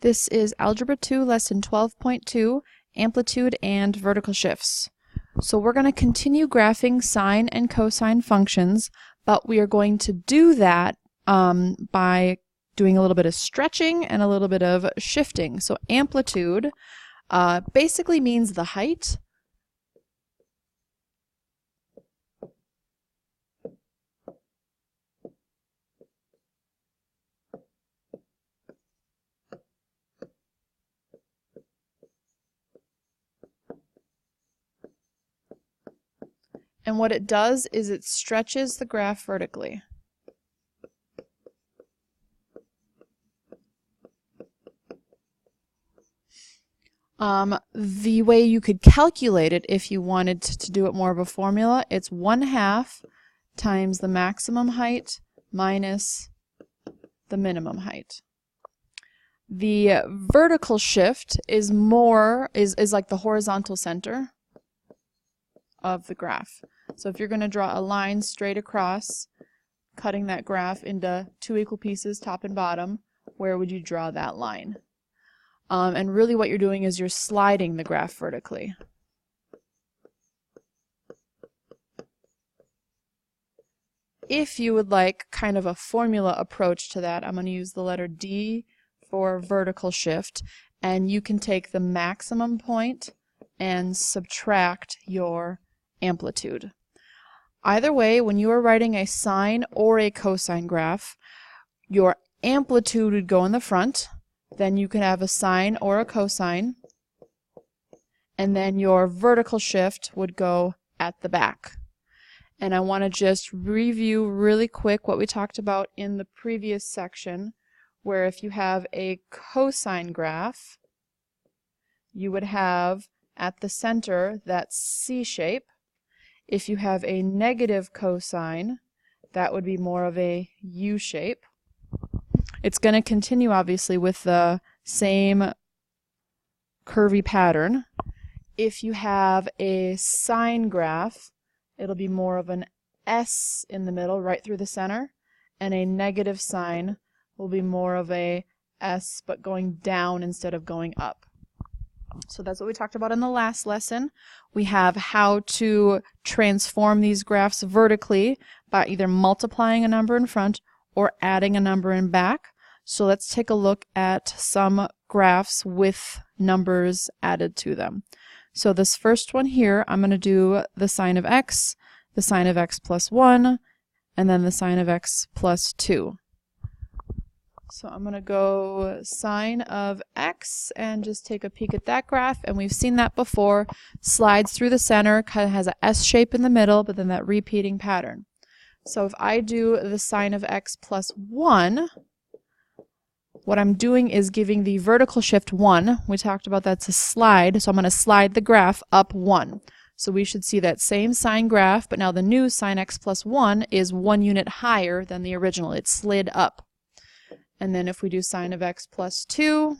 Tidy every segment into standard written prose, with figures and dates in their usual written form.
This is Algebra 2, Lesson 12.2, Amplitude and Vertical Shifts. So we're going to continue graphing sine and cosine functions, but we are going to do that by doing a little bit of stretching and a little bit of shifting. So amplitude basically means the height. And what it does is it stretches the graph vertically. The way you could calculate it if you wanted to do it more of a formula, it's 1/2 times the maximum height minus the minimum height. The vertical shift is like the horizontal center of the graph. So if you're going to draw a line straight across, cutting that graph into two equal pieces, top and bottom, where would you draw that line? And really what you're doing is you're sliding the graph vertically. If you would like kind of a formula approach to that, I'm going to use the letter D for vertical shift, and you can take the maximum point and subtract your amplitude. Either way, when you are writing a sine or a cosine graph, your amplitude would go in the front, then you can have a sine or a cosine, and then your vertical shift would go at the back. And I want to just review really quick what we talked about in the previous section, where if you have a cosine graph, you would have at the center that C shape. If you have a negative cosine, that would be more of a U shape. It's going to continue obviously with the same curvy pattern. If you have a sine graph, it'll be more of an S in the middle, right through the center, and a negative sine will be more of a S but going down instead of going up. So that's what we talked about in the last lesson. We have how to transform these graphs vertically by either multiplying a number in front or adding a number in back. So let's take a look at some graphs with numbers added to them. So this first one here, I'm going to do the sine of x plus 1, and then the sine of x plus 2. So I'm going to go sine of x and just take a peek at that graph, and we've seen that before. Slides through the center, kind of has a S shape in the middle, but then that repeating pattern. So if I do the sine of x plus 1, what I'm doing is giving the vertical shift 1. We talked about that's a slide, so I'm going to slide the graph up 1. So we should see that same sine graph, but now the new sine x plus 1 is 1 unit higher than the original. It slid up. And then if we do sine of x plus 2,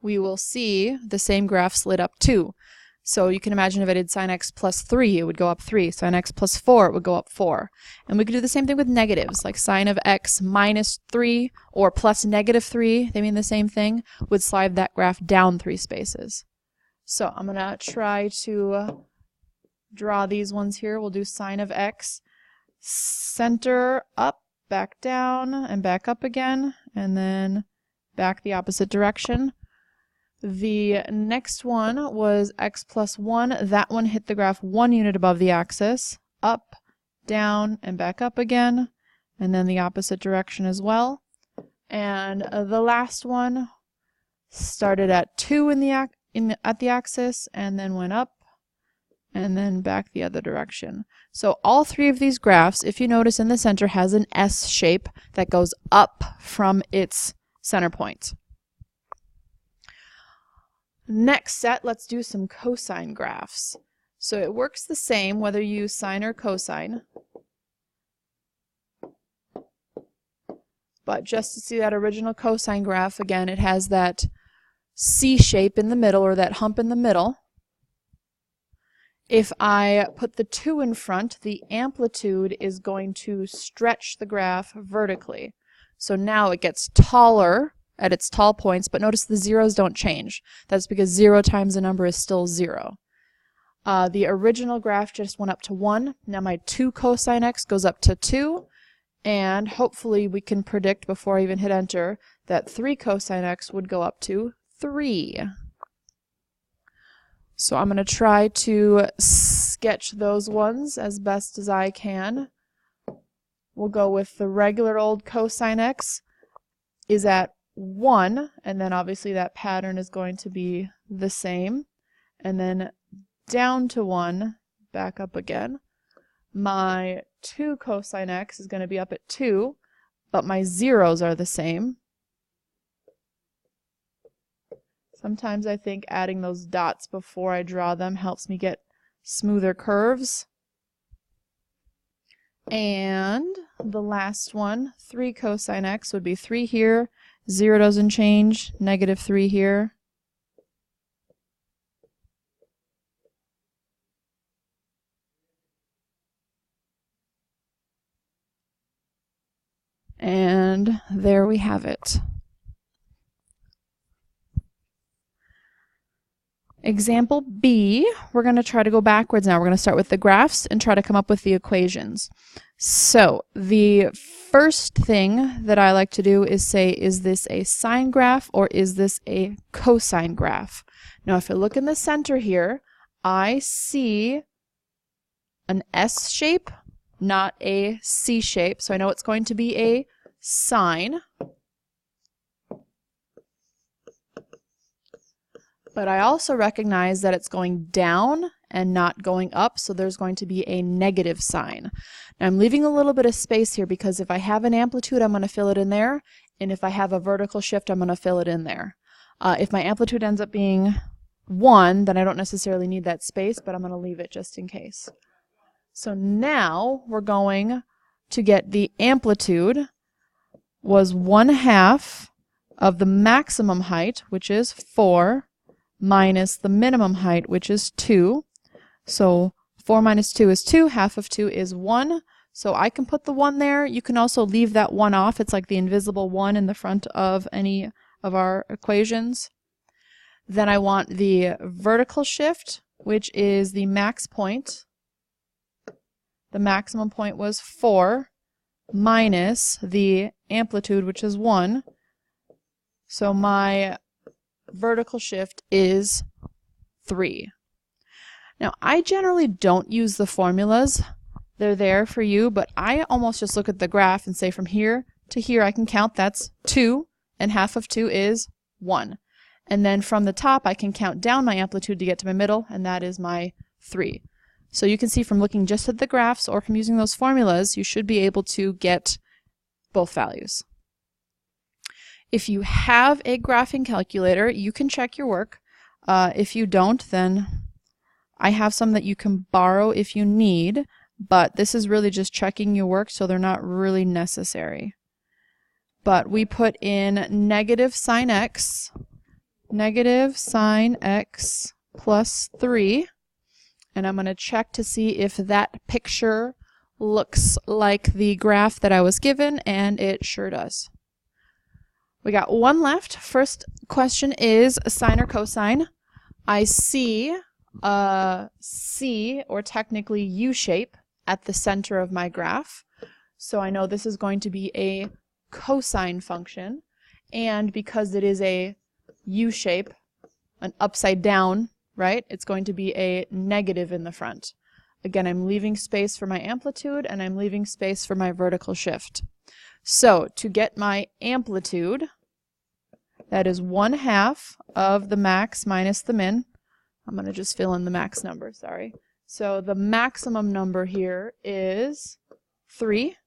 we will see the same graph slid up 2. So you can imagine if I did sine x plus 3, it would go up 3. Sine x plus 4, it would go up 4. And we could do the same thing with negatives, like sine of x minus 3 or plus negative 3, they mean the same thing, would slide that graph down 3 spaces. So I'm going to try to draw these ones here. We'll do sine of x, center up, back down, and back up again, and then back the opposite direction. The next one was x plus 1. That one hit the graph 1 unit above the axis, up, down, and back up again, and then the opposite direction as well. And the last one started at 2 at the axis, and then went up, and then back the other direction. So all three of these graphs, if you notice in the center, has an S shape that goes up from its center point. Next set, let's do some cosine graphs. So it works the same whether you use sine or cosine. But just to see that original cosine graph, again, it has that C shape in the middle, or that hump in the middle. If I put the 2 in front, the amplitude is going to stretch the graph vertically. So now it gets taller at its tall points, but notice the zeros don't change. That's because 0 times a number is still 0. The original graph just went up to 1. Now my 2 cosine x goes up to 2. And hopefully we can predict before I even hit enter that 3 cosine x would go up to 3. So I'm going to try to sketch those ones as best as I can. We'll go with the regular old cosine x is at 1, and then obviously that pattern is going to be the same. And then down to 1, back up again. My 2 cosine x is going to be up at 2, but my zeros are the same. Sometimes I think adding those dots before I draw them helps me get smoother curves. And the last one, 3 cosine x would be 3 here, 0 doesn't change, negative 3 here. And there we have it. Example B, we're going to try to go backwards now. We're going to start with the graphs and try to come up with the equations. So the first thing that I like to do is say, is this a sine graph or is this a cosine graph? Now if I look in the center here, I see an S shape, not a C shape. So I know it's going to be a sine. But I also recognize that it's going down and not going up, so there's going to be a negative sign. Now I'm leaving a little bit of space here because if I have an amplitude, I'm going to fill it in there, and if I have a vertical shift, I'm going to fill it in there. If my amplitude ends up being 1, then I don't necessarily need that space, but I'm going to leave it just in case. So now we're going to get the amplitude was 1/2 of the maximum height, which is 4, minus the minimum height, which is 2. So 4 minus 2 is 2, half of 2 is 1. So I can put the 1 there. You can also leave that 1 off. It's like the invisible 1 in the front of any of our equations. Then I want the vertical shift, which is the max point. The maximum point was 4, minus the amplitude, which is 1. So my vertical shift is 3. Now I generally don't use the formulas. They're there for you, but I almost just look at the graph and say from here to here I can count, that's 2, and half of 2 is 1. And then from the top I can count down my amplitude to get to my middle, and that is my 3. So you can see from looking just at the graphs or from using those formulas, you should be able to get both values. If you have a graphing calculator, you can check your work. If you don't, then I have some that you can borrow if you need, but this is really just checking your work, so they're not really necessary. But we put in negative sine x plus 3, and I'm going to check to see if that picture looks like the graph that I was given, and it sure does. We got one left. First question is sine or cosine. I see a C, or technically U shape, at the center of my graph. So I know this is going to be a cosine function. And because it is a U shape, an upside down, right, it's going to be a negative in the front. Again, I'm leaving space for my amplitude and I'm leaving space for my vertical shift. So to get my amplitude, that is 1/2 of the max minus the min. I'm going to just fill in the max number, sorry. So the maximum number here is 3,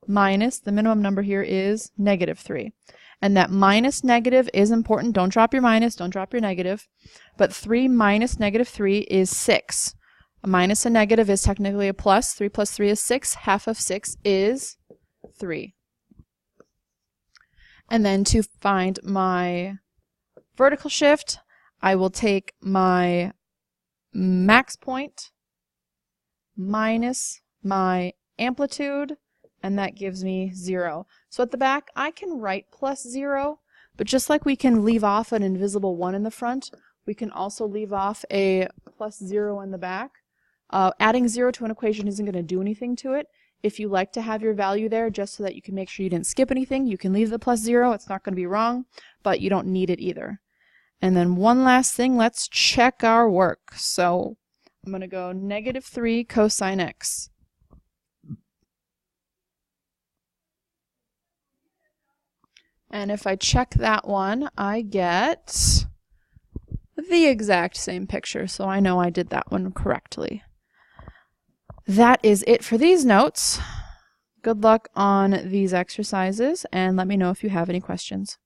minus the minimum number here is negative 3. And that minus negative is important. Don't drop your minus, don't drop your negative. But 3 minus negative 3 is 6. A minus a negative is technically a plus. 3 plus 3 is 6. Half of 6 is 3. And then to find my vertical shift, I will take my max point minus my amplitude and that gives me 0. So at the back, I can write plus 0, but just like we can leave off an invisible 1 in the front, we can also leave off a plus 0 in the back. Adding 0 to an equation isn't going to do anything to it. If you like to have your value there just so that you can make sure you didn't skip anything, you can leave the plus 0. It's not going to be wrong, but you don't need it either. And then one last thing, let's check our work. So I'm going to go -3 cosine x. And if I check that one, I get the exact same picture, so I know I did that one correctly. That is it for these notes. Good luck on these exercises, and let me know if you have any questions.